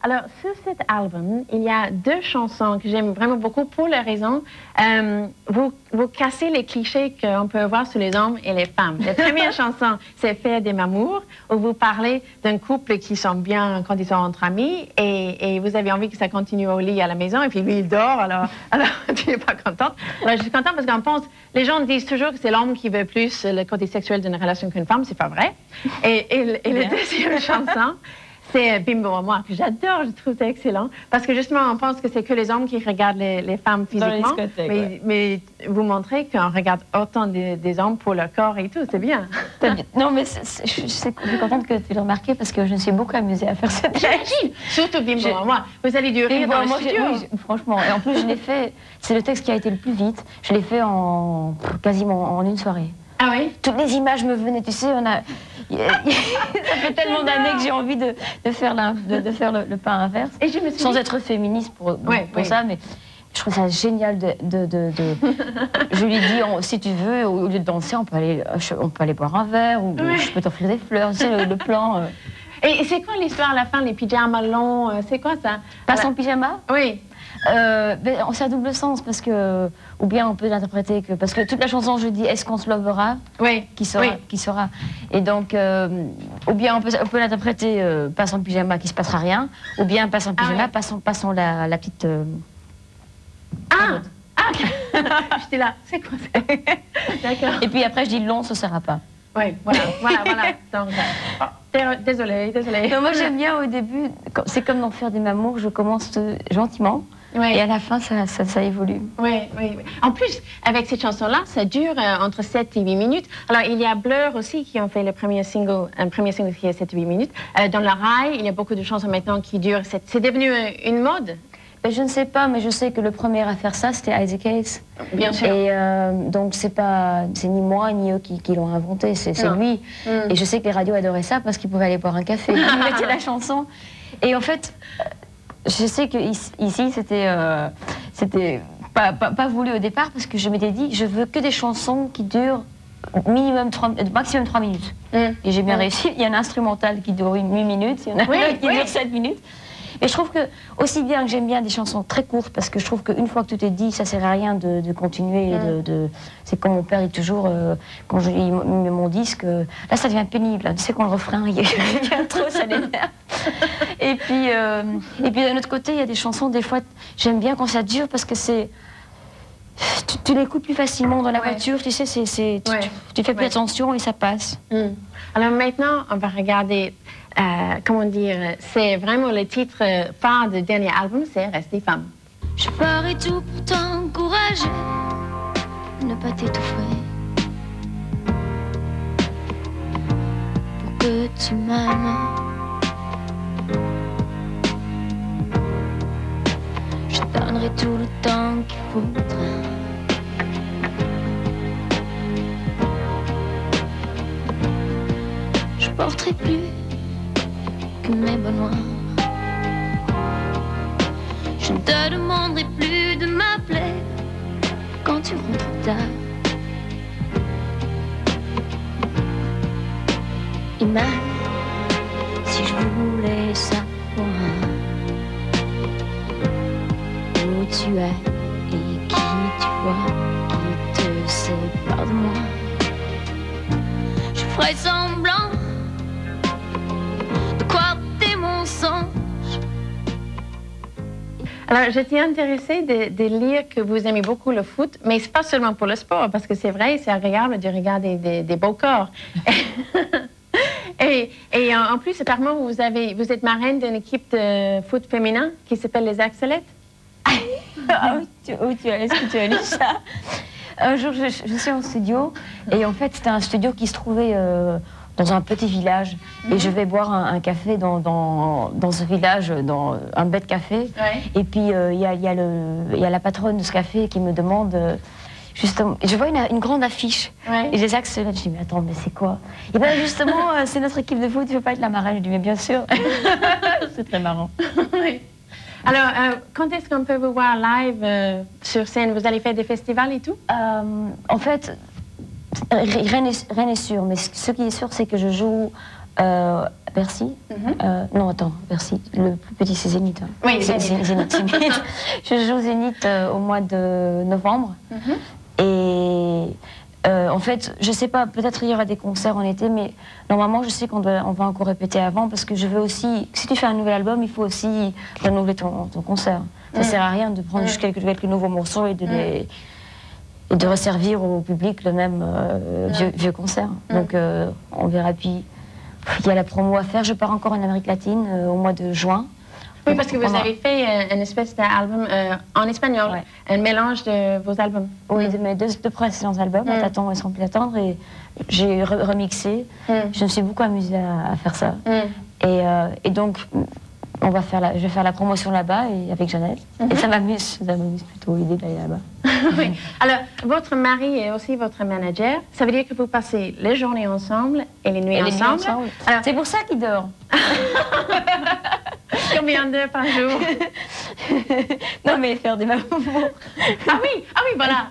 Alors, sur cet album, il y a deux chansons que j'aime vraiment beaucoup pour la raison. Vous cassez les clichés qu'on peut voir sur les hommes et les femmes. La première chanson, c'est Faire des mamours, où vous parlez d'un couple qui sont bien quand ils sont entre amis et vous avez envie que ça continue au lit à la maison et puis lui, il dort, alors tu n'es pas contente. Alors, je suis contente parce qu'on pense, les gens disent toujours que c'est l'homme qui veut plus le côté sexuel d'une relation qu'une femme, c'est pas vrai. Et la deuxième chanson, c'est Bimbo à moi, que j'adore, je trouve ça excellent. Parce que justement, on pense que c'est que les hommes qui regardent les femmes physiquement. Mais vous montrez qu'on regarde autant des hommes pour leur corps et tout, c'est bien. Non, mais je suis contente que tu l'aies remarqué parce que je me suis beaucoup amusée à faire cette J'imagine, surtout Bimbo à moi. Vous allez du rire dans le studio. Oui, franchement. Et en plus, je l'ai fait, c'est le texte qui a été le plus vite. Je l'ai fait quasiment en une soirée. Ah oui? Toutes les images me venaient, tu sais, ça fait tellement d'années que j'ai envie de faire le pas inverse, et je me suis sans être féministe pour ça, mais je trouve ça génial je lui dis, si tu veux, au lieu de danser, on peut aller boire un verre, ou je peux t'offrir des fleurs, tu sais, le plan. Et c'est quoi l'histoire à la fin, les pyjamas longs, c'est quoi ça? Pas sans pyjama? Oui. C'est à double sens parce que, ou bien on peut l'interpréter que, parce que toute la chanson je dis est-ce qu'on se lovera, qui sera, et donc ou bien on peut l'interpréter pas sans pyjama qui se passera rien, ou bien pas sans pyjama, pas sans la petite j'étais là, c'est quoi ça? D'accord. Et puis après je dis long ce sera pas. Oui, voilà. Donc, désolée. Donc, moi j'aime bien au début, c'est comme dans Faire des mamours, je commence gentiment. Et à la fin, ça évolue. Oui. En plus, avec cette chanson-là, ça dure entre 7 et 8 minutes. Alors, il y a Blur aussi qui ont fait un premier single qui est 7 et 8 minutes. Dans le rail, il y a beaucoup de chansons maintenant qui durent. C'est devenu une mode? Je ne sais pas, mais je sais que le premier à faire ça, c'était Isaac Hayes. Bien sûr. Et donc, c'est ni moi ni eux qui l'ont inventé, c'est lui. Et je sais que les radios adoraient ça parce qu'ils pouvaient aller boire un café. Ils mettaient la chanson. Et en fait, je sais qu'ici, c'était pas voulu au départ parce que je m'étais dit, je veux que des chansons qui durent maximum 3 minutes. Et j'ai bien réussi. Il y a un instrumental qui dure 8 minutes, il y en a un autre qui dure 7 minutes. Et je trouve que, aussi bien que j'aime bien des chansons très courtes, parce que je trouve qu'une fois que tout est dit, ça sert à rien de continuer. C'est comme mon père dit toujours, quand il met mon disque, là ça devient pénible, tu sais qu'on le refrain, il devient trop, ça l'énerve. Et puis d'un autre côté, il y a des chansons, des fois, j'aime bien quand ça dure, parce que c'est... Tu l'écoutes plus facilement dans la voiture, tu sais, tu fais plus attention et ça passe. Alors maintenant, on va regarder... comment dire, c'est vraiment le titre phare du dernier album, c'est Rester femme. Je ferai tout pour t'encourager, ne pas t'étouffer, pour que tu m'aimes. Je donnerai tout le temps qu'il faudra. Je porterai plus que mes bonnes noirs. Je ne te demanderai plus de m'appeler quand tu rentres tard. Et même si je voulais savoir où tu es et qui tu vois, qui te sépare de moi, je ferai semblant Alors, j'étais intéressée de lire que vous aimez beaucoup le foot, mais c'est pas seulement pour le sport, parce que c'est vrai, c'est agréable de regarder des beaux corps. et en plus, apparemment, vous êtes marraine d'une équipe de foot féminin qui s'appelle les Axelettes. Est-ce que tu as lu ça? Un jour, je suis en studio, et en fait, c'était un studio qui se trouvait dans un petit village, et je vais boire un café dans ce village, dans un bête café, et puis il y a la patronne de ce café qui me demande, justement, je vois une grande affiche, et les axes, je dis, mais attends, mais c'est quoi? Et bien justement, c'est notre équipe de foot, tu veux pas être la marraine? Je dis, mais bien sûr. C'est très marrant. Alors, quand est-ce qu'on peut vous voir live sur scène? Vous allez faire des festivals et tout? En fait, rien n'est sûr, mais ce qui est sûr, c'est que je joue Bercy. Non, attends, Bercy. Le plus petit, c'est Zénith. Hein. Oui, Zénith. Je joue Zénith au mois de novembre. Et en fait, je sais pas, peut-être il y aura des concerts en été, mais normalement, je sais qu'on va encore répéter avant, parce que je veux aussi, si tu fais un nouvel album, il faut aussi renouveler ton concert. Ça sert à rien de prendre juste quelques nouveaux morceaux et de resservir au public le même vieux concert. Donc on verra. Puis il y a la promo à faire. Je pars encore en Amérique latine au mois de juin. Oui, parce que vous avez fait une espèce d'album en espagnol, un mélange de vos albums. Oui, de mes deux précédents albums, À t'attendre et Sans plus attendre, et j'ai remixé. Je me suis beaucoup amusée à faire ça. Et donc, je vais faire la promotion là-bas avec Jeannette. Et ça m'amuse plutôt l'idée d'aller là-bas. Oui. Alors, votre mari est aussi votre manager. Ça veut dire que vous passez les journées ensemble et les nuits ensemble. Alors, c'est pour ça qu'il dort. Combien d'heures par jour? Non, mais faire des mamans. Ah oui, voilà.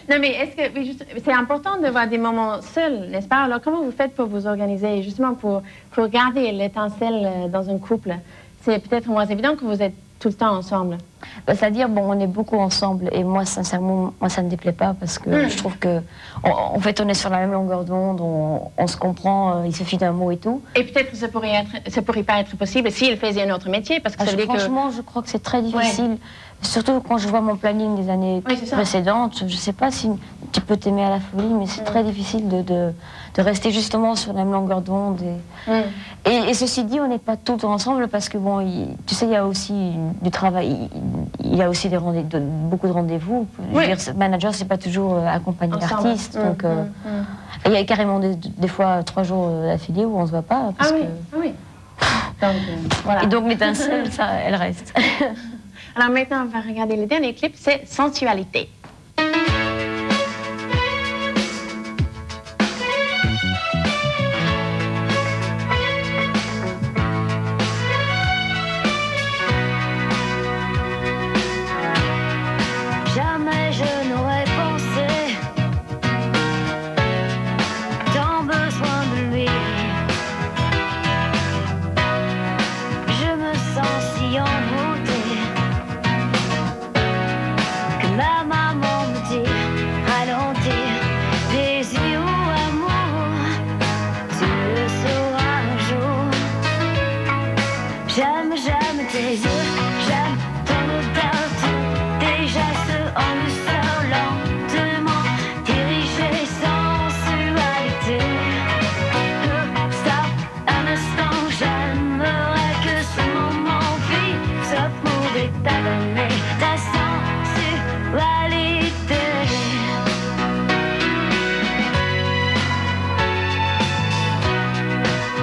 Non, mais est-ce que c'est important de voir des moments seuls, n'est-ce pas? Alors, comment vous faites pour vous organiser, justement pour garder l'étincelle dans un couple? C'est peut-être moins évident que vous êtes tout le temps ensemble. C'est-à-dire, bon, on est beaucoup ensemble, et moi, sincèrement, ça ne me déplaît pas, parce que je trouve que, en fait, on est sur la même longueur d'onde, on se comprend, il suffit d'un mot et tout. Et peut-être que ça pourrait pas être possible s'il faisait un autre métier, parce que ça veut dire franchement, je crois que c'est très difficile. Surtout quand je vois mon planning des années précédentes, je ne sais pas si tu peux t'aimer à la folie, mais c'est très difficile de rester justement sur la même longueur d'onde. Et ceci dit, on n'est pas tout le temps ensemble parce que, bon, tu sais, il y a aussi du travail, il y a aussi beaucoup de rendez-vous. Je veux dire, manager, c'est pas toujours accompagner l'artiste. Donc, il y a carrément des fois 3 jours d'affilée où on ne se voit pas. Parce que... oui. Donc, voilà. Et donc l'étincelle, ça, elle reste. Alors maintenant, on va regarder le dernier clip, c'est Sensualité. Jamais je n'aurais pensé tant besoin de lui. Je me sens si envoûtée que ma maman me dit ralentir. Désir ou amour, tu le sauras un jour. J'aime tes yeux, j'aime ton odeur, tes gestes en douceur, lentement dirigés, sensualité. Stop un instant, j'aimerais que ce moment fixe pouvait t'adonner ta sensualité.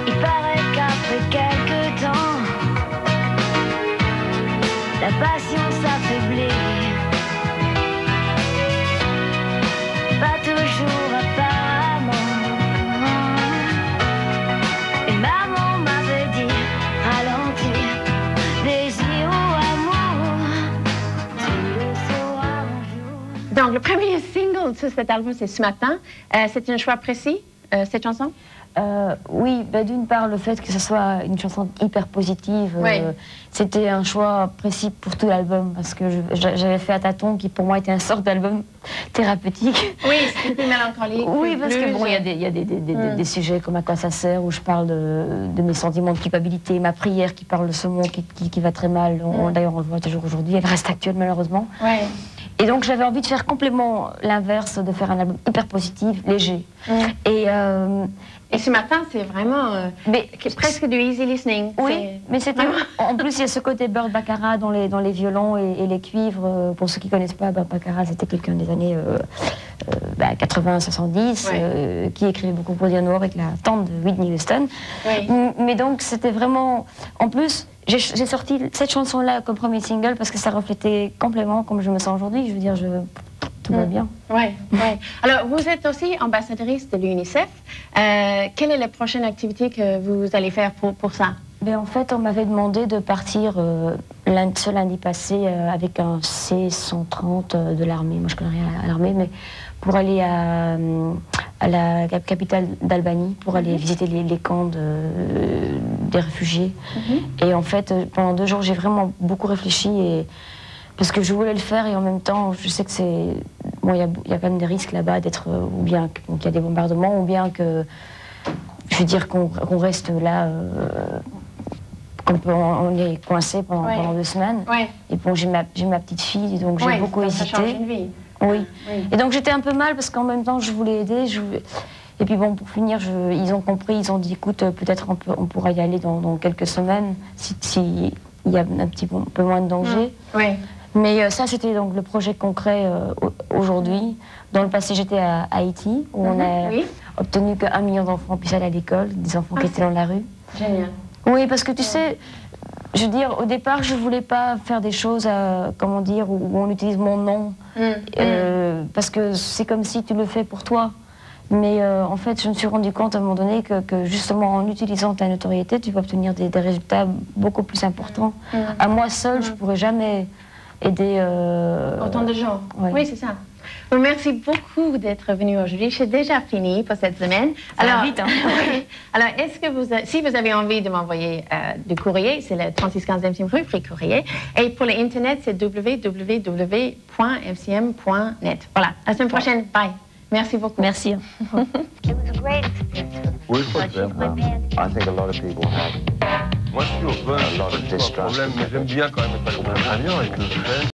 Il paraît qu'après quelques temps, la passion s'affaiblit. Pas toujours apparemment. Et maman m'avait dit ralentir. Désir ou amour, tu le sauras un jour. Donc, le premier single de cet album, c'est Ce matin. C'est un choix précis, cette chanson? Oui, d'une part, le fait que ce soit une chanson hyper positive, c'était un choix précis pour tout l'album, parce que j'avais fait À tâtons, qui pour moi était une sorte d'album thérapeutique. Oui, c'était mélancolique. Oui, parce que bon, il y a des sujets comme À quoi ça sert, où je parle de mes sentiments de culpabilité, ma prière qui parle de ce monde qui va très mal. D'ailleurs, on le voit toujours aujourd'hui, elle reste actuelle malheureusement. Et donc j'avais envie de faire complètement l'inverse, de faire un album hyper positif, léger. Et Ce matin, c'est vraiment presque du easy listening. Oui, mais c'était en plus il y a ce côté Burt Bacharach dans les violons et les cuivres. Pour ceux qui ne connaissent pas, Burt Bacharach, c'était quelqu'un des années 80-70 qui écrivait beaucoup pour Diane Warren avec la tante de Whitney Houston. Mais donc c'était vraiment... En plus, j'ai sorti cette chanson-là comme premier single parce que ça reflétait complètement comme je me sens aujourd'hui. Je veux dire, tout va bien. Alors, vous êtes aussi ambassadrice de l'UNICEF. Quelle est la prochaine activité que vous allez faire pour ça? En fait, on m'avait demandé de partir ce lundi passé avec un C-130 de l'armée. Moi, je connais rien à l'armée, mais pour aller à à la capitale d'Albanie pour aller visiter les camps des réfugiés. Et en fait, pendant 2 jours, j'ai vraiment beaucoup réfléchi parce que je voulais le faire et en même temps, je sais que c'est... Bon, il y a quand même des risques là-bas d'être... ou bien qu'il y a des bombardements, ou bien que... Je veux dire qu'on reste là... on est coincé pendant 2 semaines. Et bon, j'ai ma petite fille, donc j'ai beaucoup hésité. Ça change une vie. Oui. Et donc j'étais un peu mal parce qu'en même temps, je voulais aider. Et puis bon, pour finir, ils ont compris, ils ont dit, écoute, peut-être on pourra y aller dans quelques semaines, si il y a un petit peu moins de danger. Mais ça, c'était donc le projet concret aujourd'hui. Dans le passé, j'étais à Haïti, où on a obtenu que 1 million d'enfants puissent aller à l'école, des enfants qui étaient dans la rue. Génial. Oui, parce que tu sais, je veux dire, au départ, je voulais pas faire des choses, comment dire, où on utilise mon nom, parce que c'est comme si tu le fais pour toi. Mais en fait, je me suis rendu compte à un moment donné que justement, en utilisant ta notoriété, tu peux obtenir des résultats beaucoup plus importants. À moi seule, je pourrais jamais aider... Autant de gens. Oui, c'est ça. Bon, merci beaucoup d'être venu aujourd'hui. J'ai déjà fini pour cette semaine. Alors, vite, hein. Alors, est-ce que si vous avez envie de m'envoyer du courrier, c'est le 3615 MCM rue, prix courrier. Et pour l'Internet, c'est www.mcm.net. Voilà. À la semaine prochaine. Bye. Merci beaucoup. Merci. It was a great experience. Oui, je crois que I think a lot of people have Moi, je suis au fun. a lot of distrust. Problème, mais j'aime bien quand même être accompagné. Très bien avec le fait.